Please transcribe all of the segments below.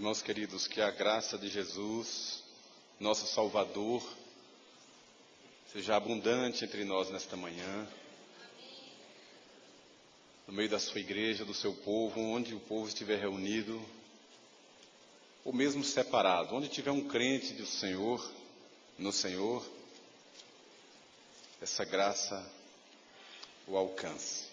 Irmãos queridos, que a graça de Jesus, nosso Salvador, seja abundante entre nós nesta manhã, no meio da sua igreja, do seu povo, onde o povo estiver reunido, ou mesmo separado, onde tiver um crente do Senhor, no Senhor, essa graça o alcance.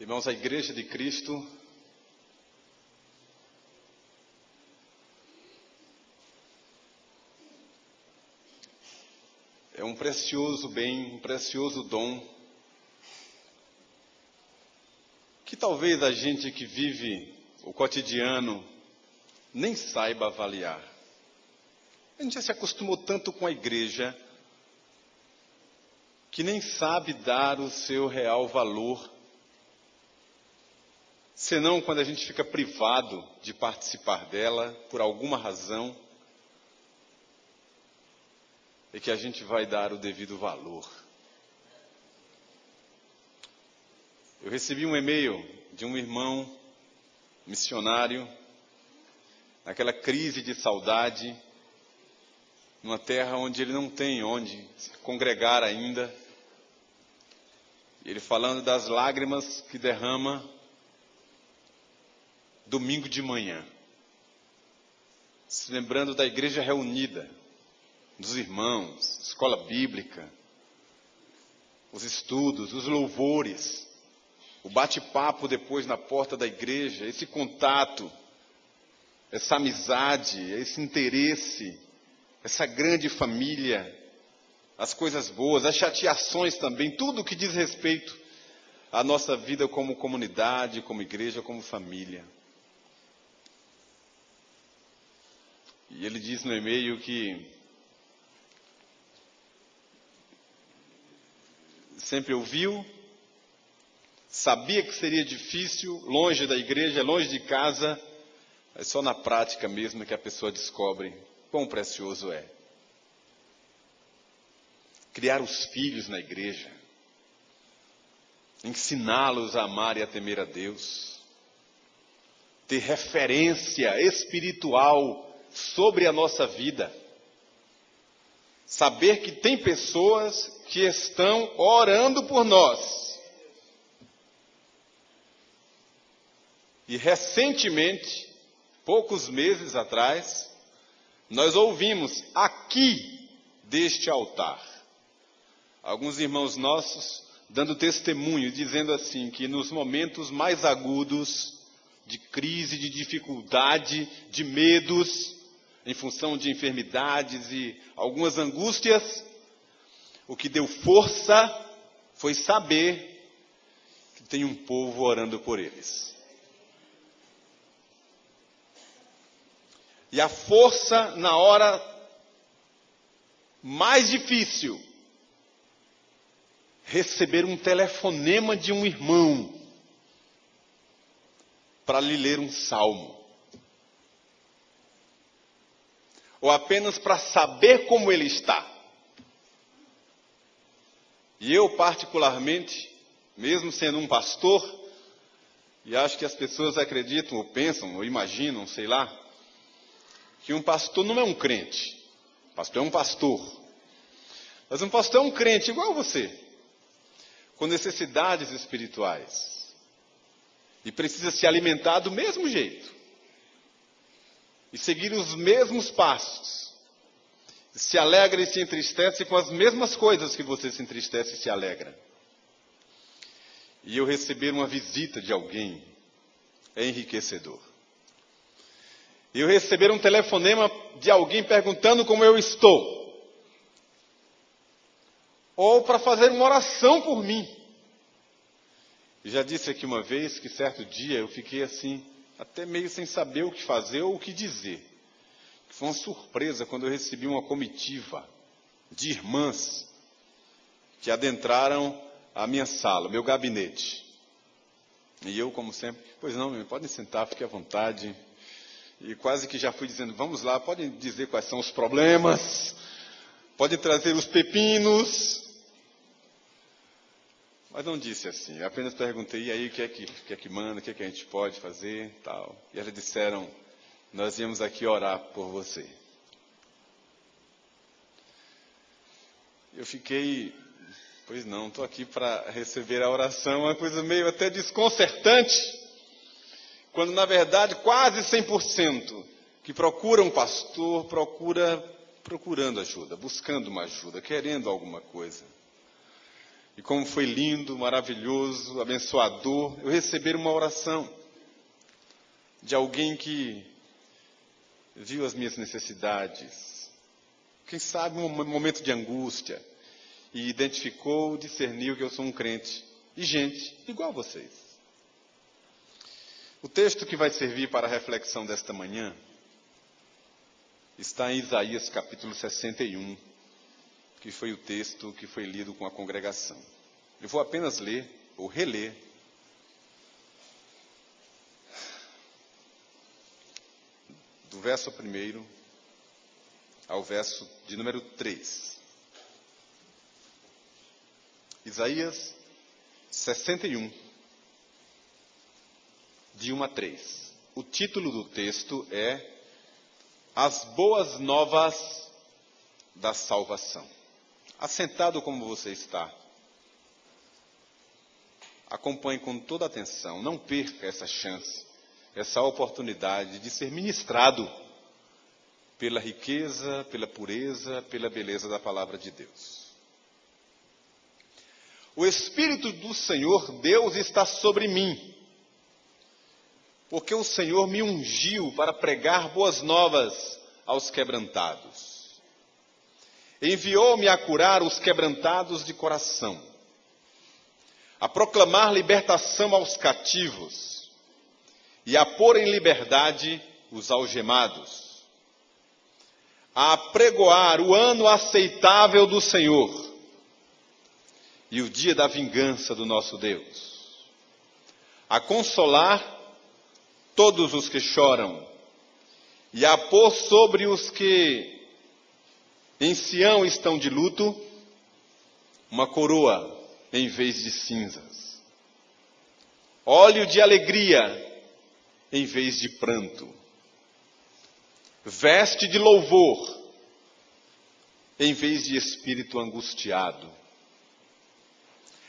Irmãos, a Igreja de Cristo é um precioso bem, um precioso dom, que talvez a gente que vive o cotidiano nem saiba avaliar. A gente já se acostumou tanto com a igreja, que nem sabe dar o seu real valor, senão quando a gente fica privado de participar dela, por alguma razão, é que a gente vai dar o devido valor. Eu recebi um e-mail de um irmão missionário, naquela crise de saudade, numa terra onde ele não tem onde se congregar ainda, ele falando das lágrimas que derrama domingo de manhã, se lembrando da igreja reunida, dos irmãos, escola bíblica, os estudos, os louvores, o bate-papo depois na porta da igreja, esse contato, essa amizade, esse interesse, essa grande família, as coisas boas, as chateações também, tudo que diz respeito à nossa vida como comunidade, como igreja, como família. E ele diz no e-mail que sempre ouviu, sabia que seria difícil, longe da igreja, longe de casa, mas só na prática mesmo que a pessoa descobre quão precioso é. Criar os filhos na igreja, ensiná-los a amar e a temer a Deus, ter referência espiritual sobre a nossa vida, saber que tem pessoas que estão orando por nós. E recentemente, poucos meses atrás, nós ouvimos aqui deste altar, alguns irmãos nossos dando testemunho, dizendo assim, que nos momentos mais agudos de crise, de dificuldade, de medos, em função de enfermidades e algumas angústias, o que deu força foi saber que tem um povo orando por eles. E a força na hora mais difícil, receber um telefonema de um irmão para lhe ler um salmo. Ou apenas para saber como ele está. E eu particularmente, mesmo sendo um pastor, e acho que as pessoas acreditam, ou pensam, ou imaginam, sei lá, que um pastor não é um crente. O pastor é um pastor. Mas um pastor é um crente igual a você, com necessidades espirituais. E precisa se alimentar do mesmo jeito. E seguir os mesmos passos. Se alegra e se entristece com as mesmas coisas que você se entristece e se alegra. E eu receber uma visita de alguém é enriquecedor. E eu receber um telefonema de alguém perguntando como eu estou. Ou para fazer uma oração por mim. Eu já disse aqui uma vez que certo dia eu fiquei assim, até meio sem saber o que fazer ou o que dizer. Foi uma surpresa quando eu recebi uma comitiva de irmãs que adentraram a minha sala, meu gabinete. E eu, como sempre, pois não, podem sentar, fiquem à vontade. E quase que já fui dizendo, vamos lá, podem dizer quais são os problemas, podem trazer os pepinos. Mas não disse assim, eu apenas perguntei, e aí o que é que manda, o que é que a gente pode fazer, tal. E elas disseram, nós viemos aqui orar por você. Eu fiquei, pois não, estou aqui para receber a oração, uma coisa meio até desconcertante, quando na verdade quase 100% que procura um pastor, procurando ajuda, buscando uma ajuda, querendo alguma coisa. E como foi lindo, maravilhoso, abençoador, eu receber uma oração de alguém que viu as minhas necessidades, quem sabe um momento de angústia, e identificou, discerniu que eu sou um crente, e gente igual a vocês. O texto que vai servir para a reflexão desta manhã está em Isaías capítulo 61, que foi o texto que foi lido com a congregação. Eu vou apenas ler, ou reler, do verso 1 ao verso de número 3. Isaías 61, de 1 a 3. O título do texto é As Boas Novas da Salvação. Assentado como você está, acompanhe com toda atenção, não perca essa chance, essa oportunidade de ser ministrado pela riqueza, pela pureza, pela beleza da palavra de Deus. O Espírito do Senhor Deus está sobre mim, porque o Senhor me ungiu para pregar boas novas aos quebrantados. Enviou-me a curar os quebrantados de coração, a proclamar libertação aos cativos e a pôr em liberdade os algemados, a apregoar o ano aceitável do Senhor e o dia da vingança do nosso Deus, a consolar todos os que choram e a pôr sobre os que em Sião estão de luto, uma coroa em vez de cinzas, óleo de alegria em vez de pranto, veste de louvor em vez de espírito angustiado,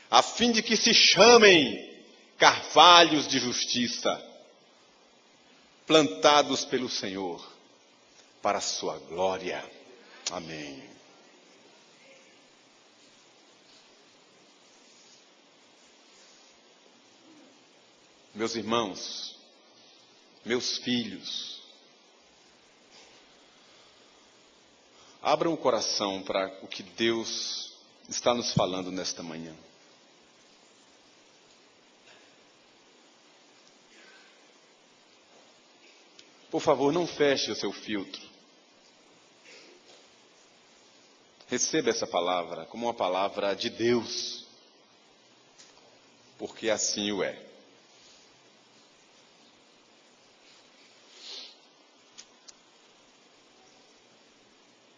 a fim de que se chamem carvalhos de justiça, plantados pelo Senhor, para a sua glória. Amém. Meus irmãos, meus filhos, abram o coração para o que Deus está nos falando nesta manhã. Por favor, não feche o seu filtro. Receba essa palavra como uma palavra de Deus, porque assim o é.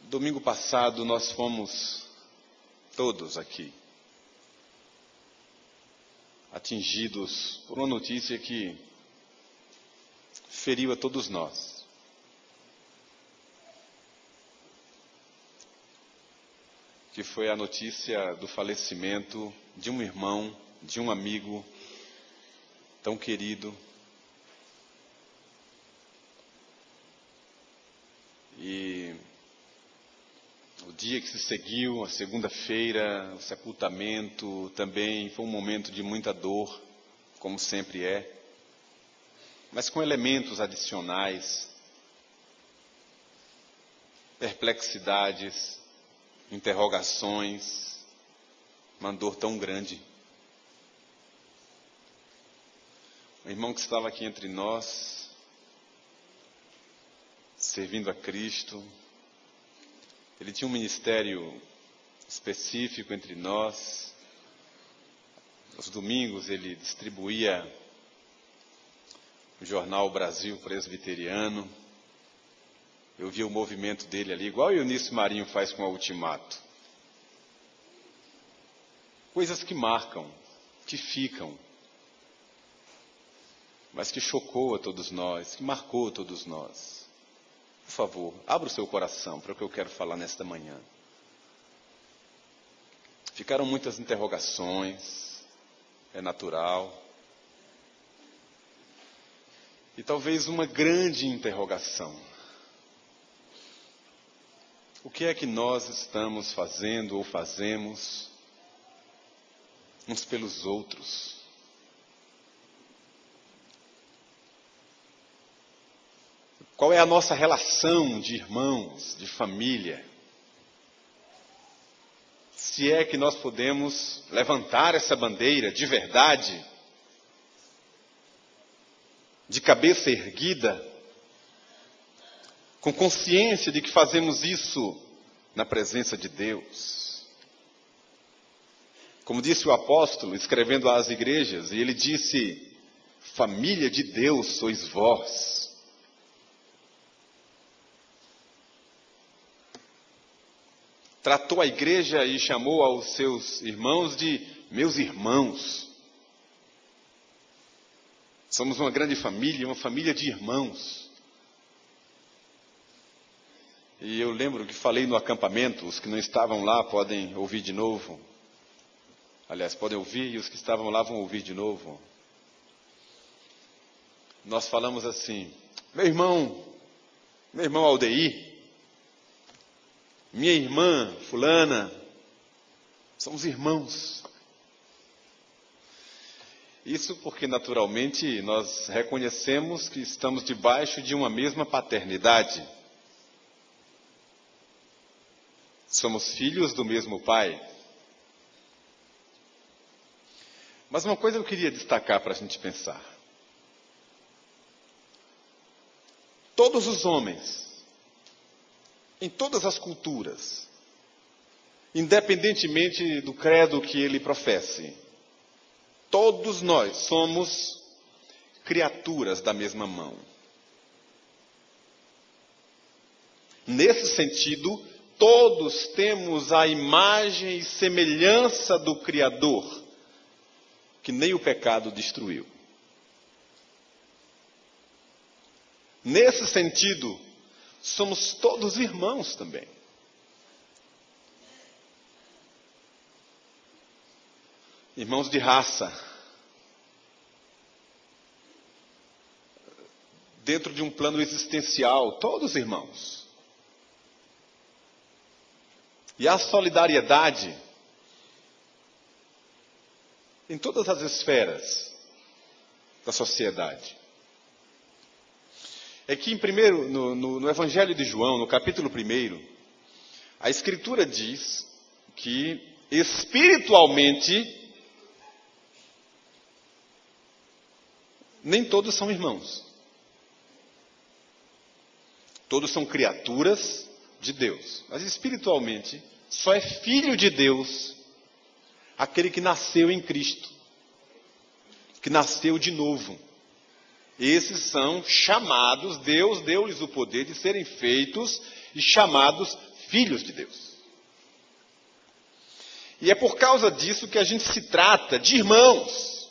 Domingo passado nós fomos todos aqui atingidos por uma notícia que feriu a todos nós. Que foi a notícia do falecimento de um irmão, de um amigo tão querido. E o dia que se seguiu, a segunda-feira, o sepultamento, também foi um momento de muita dor, como sempre é, mas com elementos adicionais, perplexidades, interrogações, uma dor tão grande. O irmão que estava aqui entre nós, servindo a Cristo, ele tinha um ministério específico entre nós. Aos domingos ele distribuía o jornal Brasil Presbiteriano. Eu via o movimento dele ali, igual o Eunício Marinho faz com a Ultimato. Coisas que marcam que ficam, mas que chocou a todos nós, que marcou a todos nós. Por favor, abra o seu coração para o que eu quero falar nesta manhã. Ficaram muitas interrogações, é natural. E talvez uma grande interrogação. O que é que nós estamos fazendo ou fazemos uns pelos outros? Qual é a nossa relação de irmãos, de família? Se é que nós podemos levantar essa bandeira de verdade, de cabeça erguida, com consciência de que fazemos isso na presença de Deus. Como disse o apóstolo, escrevendo às igrejas, e ele disse: família de Deus sois vós. Tratou a igreja e chamou aos seus irmãos de meus irmãos. Somos uma grande família, uma família de irmãos. E eu lembro que falei no acampamento, os que não estavam lá podem ouvir de novo. Aliás, podem ouvir e os que estavam lá vão ouvir de novo. Nós falamos assim: meu irmão Aldeir, minha irmã fulana, somos irmãos. Isso porque naturalmente nós reconhecemos que estamos debaixo de uma mesma paternidade. Somos filhos do mesmo pai. Mas uma coisa eu queria destacar para a gente pensar. Todos os homens, em todas as culturas, independentemente do credo que ele professe, todos nós somos criaturas da mesma mão. Nesse sentido, todos temos a imagem e semelhança do Criador, que nem o pecado destruiu. Nesse sentido, somos todos irmãos também. Irmãos de raça. Dentro de um plano existencial, todos irmãos. E a solidariedade em todas as esferas da sociedade. É que no Evangelho de João, no capítulo 1, a Escritura diz que espiritualmente nem todos são irmãos. Todos são criaturas de Deus. Mas espiritualmente, só é filho de Deus aquele que nasceu em Cristo, que nasceu de novo. Esses são chamados, Deus deu-lhes o poder de serem feitos e chamados filhos de Deus. E é por causa disso que a gente se trata de irmãos.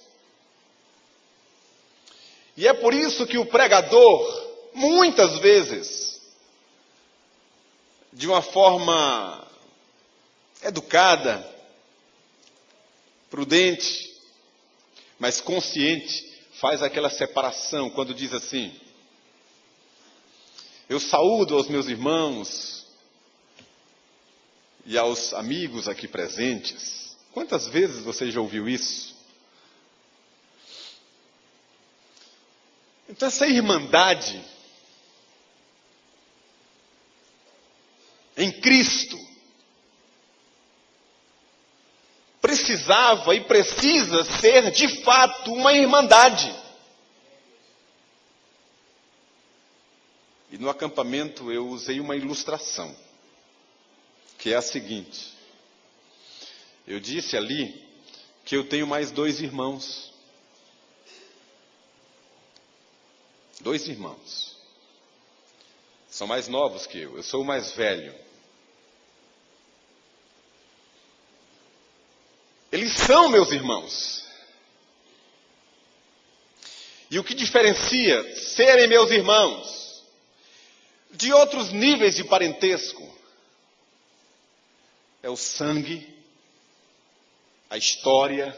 E é por isso que o pregador, muitas vezes, de uma forma educada, prudente, mas consciente, faz aquela separação quando diz assim: eu saúdo aos meus irmãos e aos amigos aqui presentes. Quantas vezes você já ouviu isso? Então essa irmandade em Cristo precisava e precisa ser de fato uma irmandade. E no acampamento eu usei uma ilustração, que é a seguinte: eu disse ali que eu tenho mais 2 irmãos. 2 irmãos. São mais novos que eu sou o mais velho. Eles são meus irmãos. E o que diferencia serem meus irmãos de outros níveis de parentesco é o sangue, a história,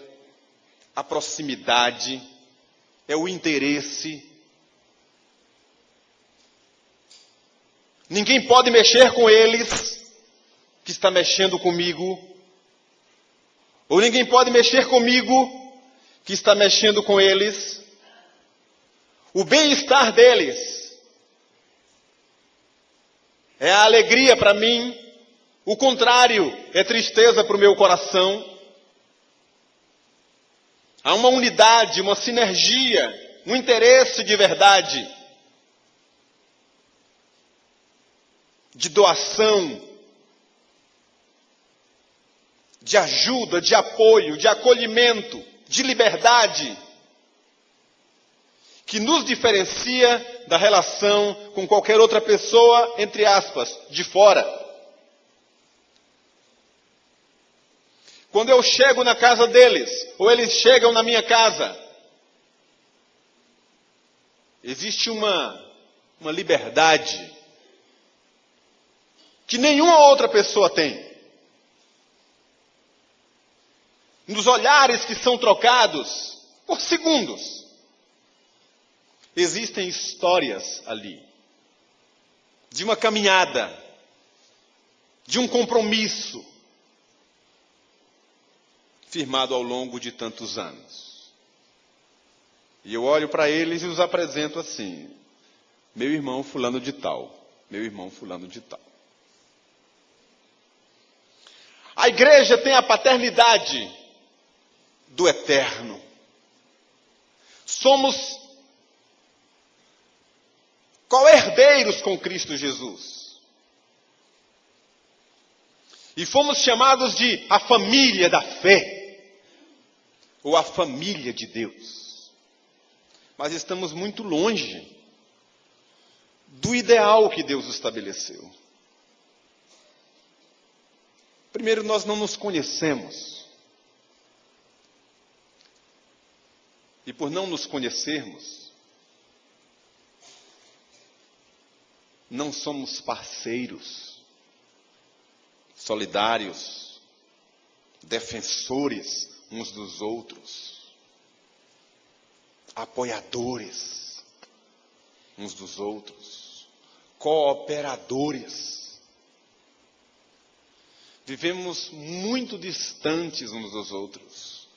a proximidade, é o interesse. Ninguém pode mexer com eles que está mexendo comigo, ou ninguém pode mexer comigo que está mexendo com eles. O bem-estar deles é a alegria para mim, o contrário é tristeza para o meu coração. Há uma unidade, uma sinergia, um interesse de verdade, de doação, de ajuda, de apoio, de acolhimento, de liberdade, que nos diferencia da relação com qualquer outra pessoa, entre aspas, de fora. Quando eu chego na casa deles, ou eles chegam na minha casa, existe uma liberdade que nenhuma outra pessoa tem. Nos olhares que são trocados por segundos, existem histórias ali, de uma caminhada, de um compromisso, firmado ao longo de tantos anos. E eu olho para eles e os apresento assim: meu irmão fulano de tal, meu irmão fulano de tal. A igreja tem a paternidade do eterno. Somos co-herdeiros com Cristo Jesus. E fomos chamados de a família da fé, ou a família de Deus. Mas estamos muito longe do ideal que Deus estabeleceu. Primeiro, nós não nos conhecemos. E por não nos conhecermos, não somos parceiros, solidários, defensores uns dos outros, apoiadores uns dos outros, cooperadores. Vivemos muito distantes uns dos outros,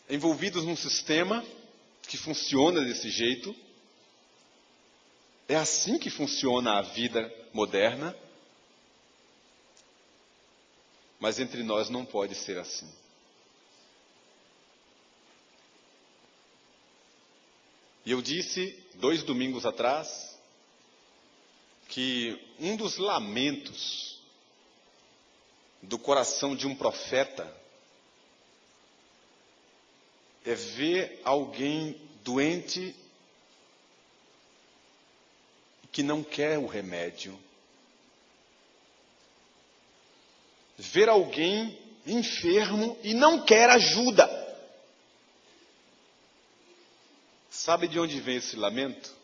envolvidos num sistema que funciona desse jeito. É assim que funciona a vida moderna, mas entre nós não pode ser assim. E eu disse 2 domingos atrás que um dos lamentos do coração de um profeta é ver alguém doente que não quer o remédio. Ver alguém enfermo e não quer ajuda. Sabe de onde vem esse lamento?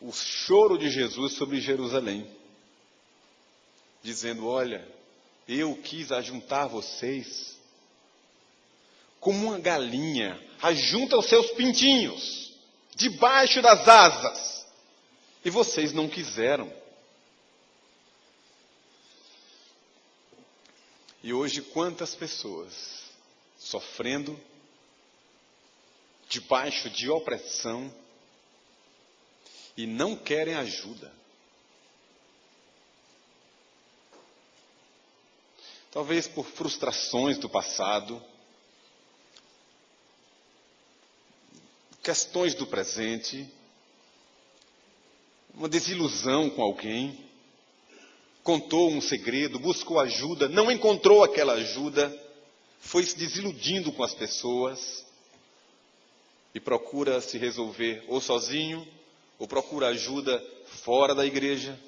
O choro de Jesus sobre Jerusalém, dizendo: olha, eu quis ajuntar vocês como uma galinha ajunta os seus pintinhos debaixo das asas, e vocês não quiseram. E hoje quantas pessoas sofrendo debaixo de opressão e não querem ajuda. Talvez por frustrações do passado, questões do presente, uma desilusão com alguém, contou um segredo, buscou ajuda, não encontrou aquela ajuda, foi se desiludindo com as pessoas e procura se resolver ou sozinho, ou procura ajuda fora da igreja,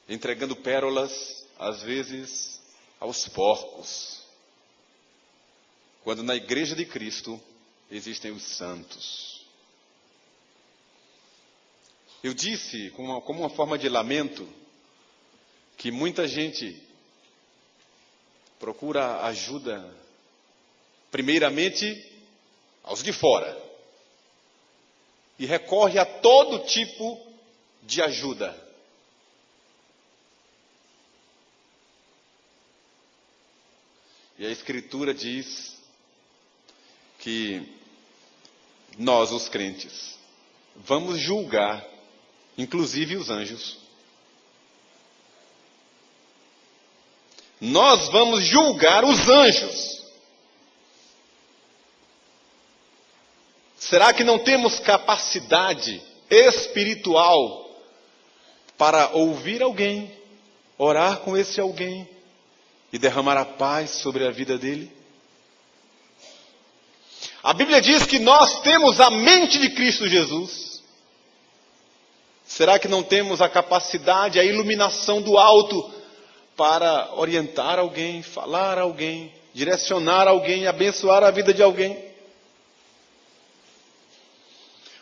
entregando pérolas, às vezes, aos porcos. quando na igreja de Cristo existem os santos. Eu disse, como uma forma de lamento, que muita gente procura ajuda, primeiramente, aos de fora, e recorre a todo tipo de ajuda. E a Escritura diz que nós, os crentes, vamos julgar, inclusive os anjos. Nós vamos julgar os anjos. Será que não temos capacidade espiritual para ouvir alguém, orar com esse alguém e derramar a paz sobre a vida dele? A Bíblia diz que nós temos a mente de Cristo Jesus. Será que não temos a capacidade, a iluminação do alto para orientar alguém, falar a alguém, direcionar alguém, abençoar a vida de alguém?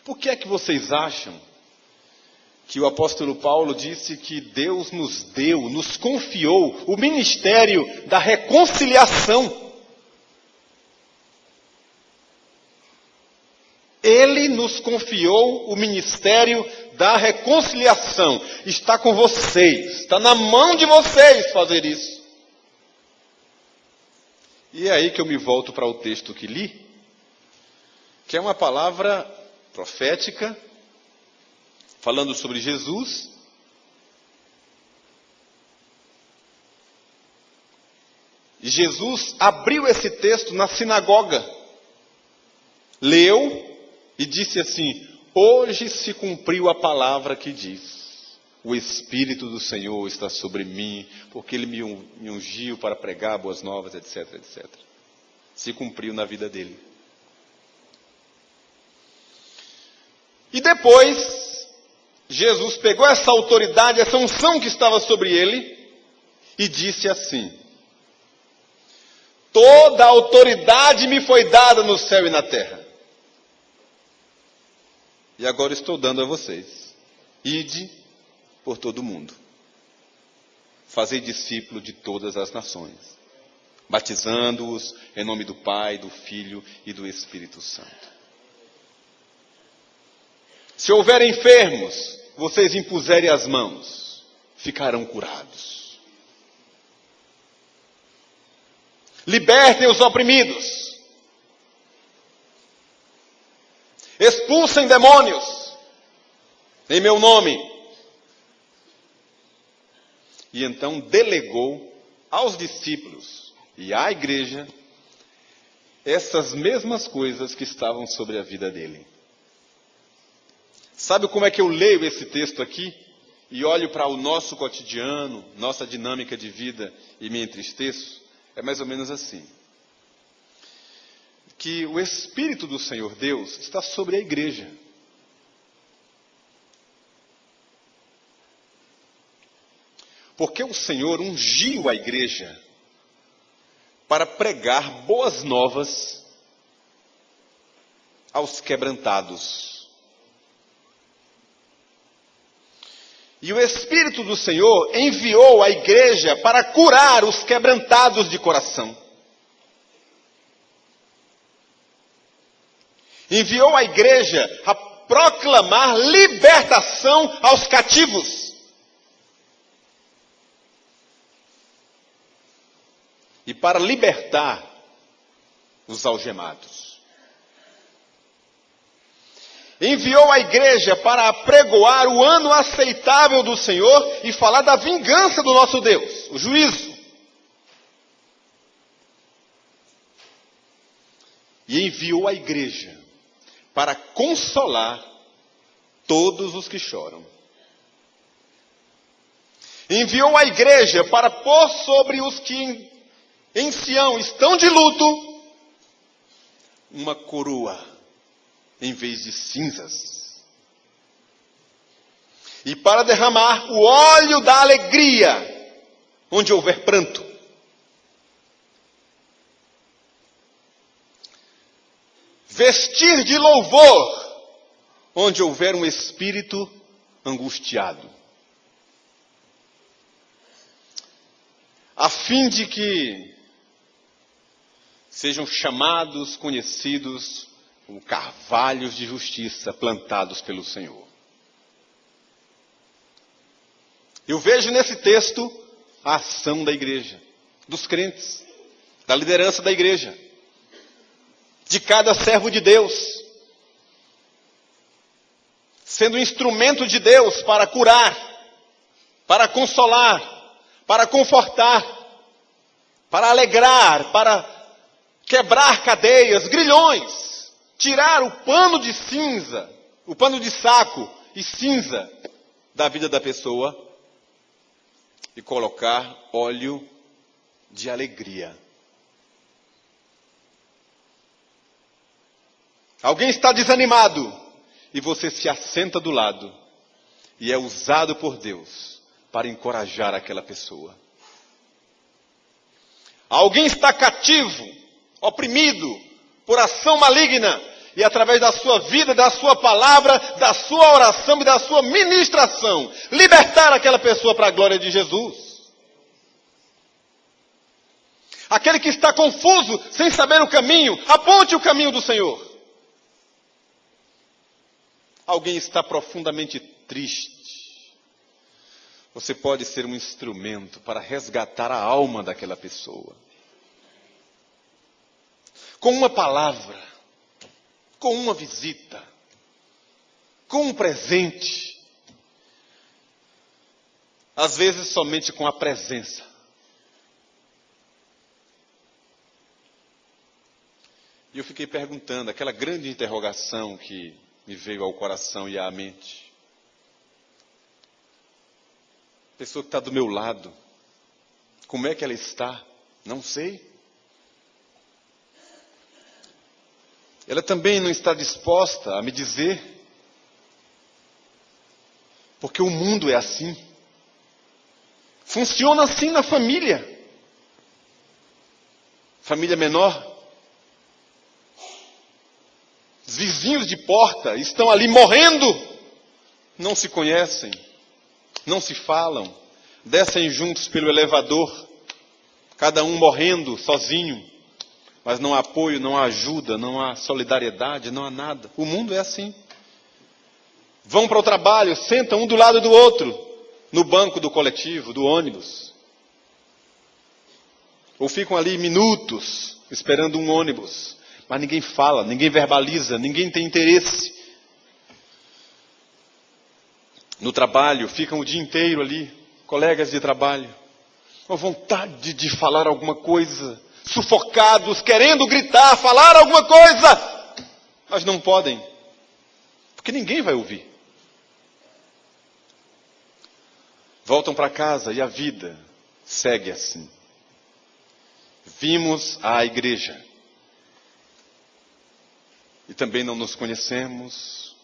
Por que é que vocês acham que o apóstolo Paulo disse que Deus nos deu, nos confiou o ministério da reconciliação? Ele nos confiou o ministério da reconciliação. Está com vocês, está na mão de vocês fazer isso. E é aí que eu me volto para o texto que li, que é uma palavra profética, falando sobre Jesus. E Jesus abriu esse texto na sinagoga, leu e disse assim: hoje se cumpriu a palavra que diz: o Espírito do Senhor está sobre mim, porque Ele me ungiu para pregar boas novas, etc, etc. Se cumpriu na vida dele. E depois, Jesus pegou essa autoridade, essa unção que estava sobre ele, e disse assim: toda a autoridade me foi dada no céu e na terra. E agora estou dando a vocês. Ide por todo o mundo. Fazei discípulo de todas as nações, batizando-os em nome do Pai, do Filho e do Espírito Santo. Se houver enfermos, vocês impuserem as mãos, ficarão curados. Libertem os oprimidos. Expulsem demônios em meu nome. E então delegou aos discípulos e à igreja essas mesmas coisas que estavam sobre a vida dele. Sabe como é que eu leio esse texto aqui e olho para o nosso cotidiano, nossa dinâmica de vida e me entristeço? É mais ou menos assim: que o Espírito do Senhor Deus está sobre a igreja. Porque o Senhor ungiu a igreja para pregar boas novas aos quebrantados. E o Espírito do Senhor enviou a igreja para curar os quebrantados de coração. Enviou a igreja a proclamar libertação aos cativos. E para libertar os algemados. Enviou a igreja para apregoar o ano aceitável do Senhor e falar da vingança do nosso Deus, o juízo. E enviou a igreja para consolar todos os que choram. Enviou a igreja para pôr sobre os que em Sião estão de luto uma coroa em vez de cinzas. E para derramar o óleo da alegria onde houver pranto. vestir de louvor onde houver um espírito angustiado, a fim de que sejam chamados, conhecidos como carvalhos de justiça plantados pelo Senhor. Eu vejo nesse texto a ação da igreja, dos crentes, da liderança da igreja, de cada servo de Deus, sendo instrumento de Deus para curar, para consolar, para confortar, para alegrar, para quebrar cadeias, grilhões, tirar o pano de cinza, o pano de saco e cinza da vida da pessoa e colocar óleo de alegria. Alguém está desanimado e você se assenta do lado e é usado por Deus para encorajar aquela pessoa. Alguém está cativo, oprimido por ação maligna e através da sua vida, da sua palavra, da sua oração e da sua ministração, libertar aquela pessoa para a glória de Jesus. Aquele que está confuso, sem saber o caminho, aponte o caminho do Senhor. Alguém está profundamente triste. Você pode ser um instrumento para resgatar a alma daquela pessoa. Com uma palavra, com uma visita, com um presente. Às vezes somente com a presença. E eu fiquei perguntando, aquela grande interrogação que me veio ao coração e à mente. A pessoa que está do meu lado, como é que ela está? Não sei. Ela também não está disposta a me dizer, porque o mundo é assim. Funciona assim na família. Família menor. Os vizinhos de porta estão ali morrendo, não se conhecem, não se falam, descem juntos pelo elevador, cada um morrendo sozinho, mas não há apoio, não há ajuda, não há solidariedade, não há nada. O mundo é assim. Vão para o trabalho, sentam um do lado do outro, no banco do coletivo, do ônibus. Ou ficam ali minutos, esperando um ônibus. Mas ninguém fala, ninguém verbaliza, ninguém tem interesse. No trabalho, ficam o dia inteiro ali, colegas de trabalho, com vontade de falar alguma coisa, sufocados, querendo gritar, falar alguma coisa, mas não podem, porque ninguém vai ouvir. Voltam para casa e a vida segue assim. Vimos a igreja. E também não nos conhecemos,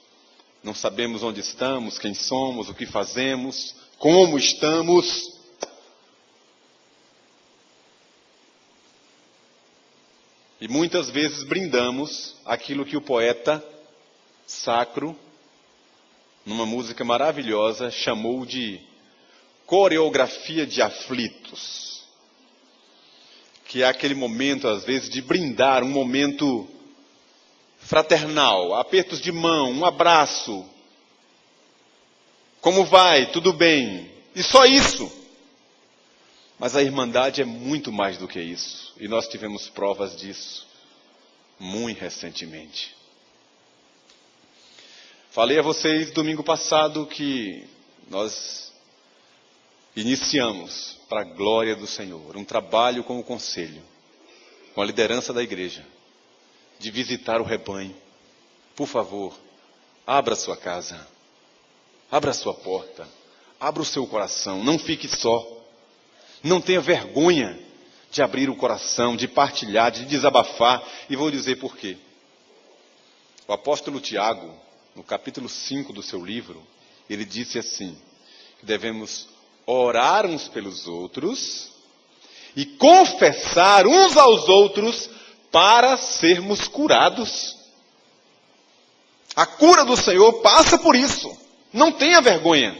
não sabemos onde estamos, quem somos, o que fazemos, como estamos. E muitas vezes brindamos aquilo que o poeta sacro, numa música maravilhosa, chamou de coreografia de aflitos. Que é aquele momento, às vezes, de brindar, um momento fraternal, apertos de mão, um abraço. Como vai? Tudo bem? E só isso. Mas a irmandade é muito mais do que isso. E nós tivemos provas disso muito recentemente. Falei a vocês domingo passado que nós iniciamos, para a glória do Senhor, um trabalho com o conselho, com a liderança da igreja, de visitar o rebanho. Por favor, abra sua casa, abra sua porta, abra o seu coração, não fique só. Não tenha vergonha de abrir o coração, de partilhar, de desabafar. E vou dizer por quê. O apóstolo Tiago, no capítulo 5 do seu livro, ele disse assim, que devemos orar uns pelos outros e confessar uns aos outros para sermos curados. A cura do Senhor passa por isso. Não tenha vergonha.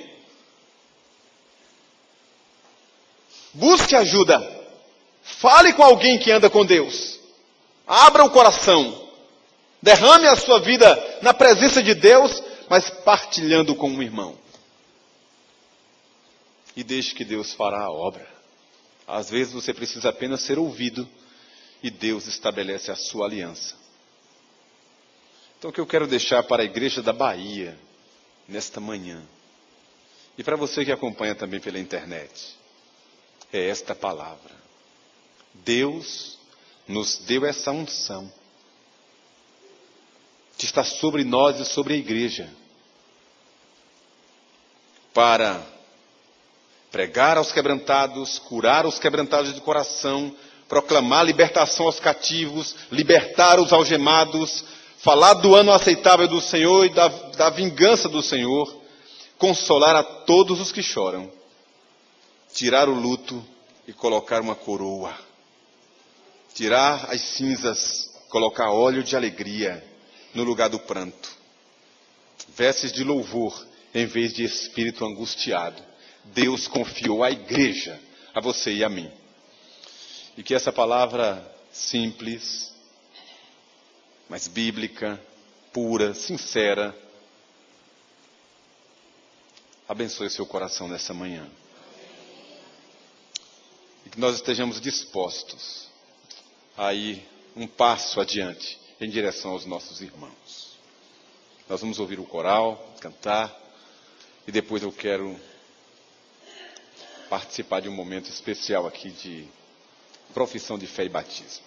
Busque ajuda. Fale com alguém que anda com Deus. Abra o coração. Derrame a sua vida na presença de Deus, mas partilhando com um irmão. E deixe que Deus fará a obra. Às vezes você precisa apenas ser ouvido e Deus estabelece a sua aliança. Então o que eu quero deixar para a igreja da Bahia, nesta manhã, e para você que acompanha também pela internet, é esta palavra. Deus nos deu essa unção, que está sobre nós e sobre a igreja, para pregar aos quebrantados, curar os quebrantados de coração, proclamar libertação aos cativos, libertar os algemados, falar do ano aceitável do Senhor e da vingança do Senhor, consolar a todos os que choram, tirar o luto e colocar uma coroa, tirar as cinzas, colocar óleo de alegria no lugar do pranto, vestes de louvor em vez de espírito angustiado. Deus confiou à igreja, a você e a mim. E que essa palavra simples, mas bíblica, pura, sincera, abençoe seu coração nessa manhã. E que nós estejamos dispostos a ir um passo adiante em direção aos nossos irmãos. Nós vamos ouvir o coral, cantar, e depois eu quero participar de um momento especial aqui de profissão de fé e batismo.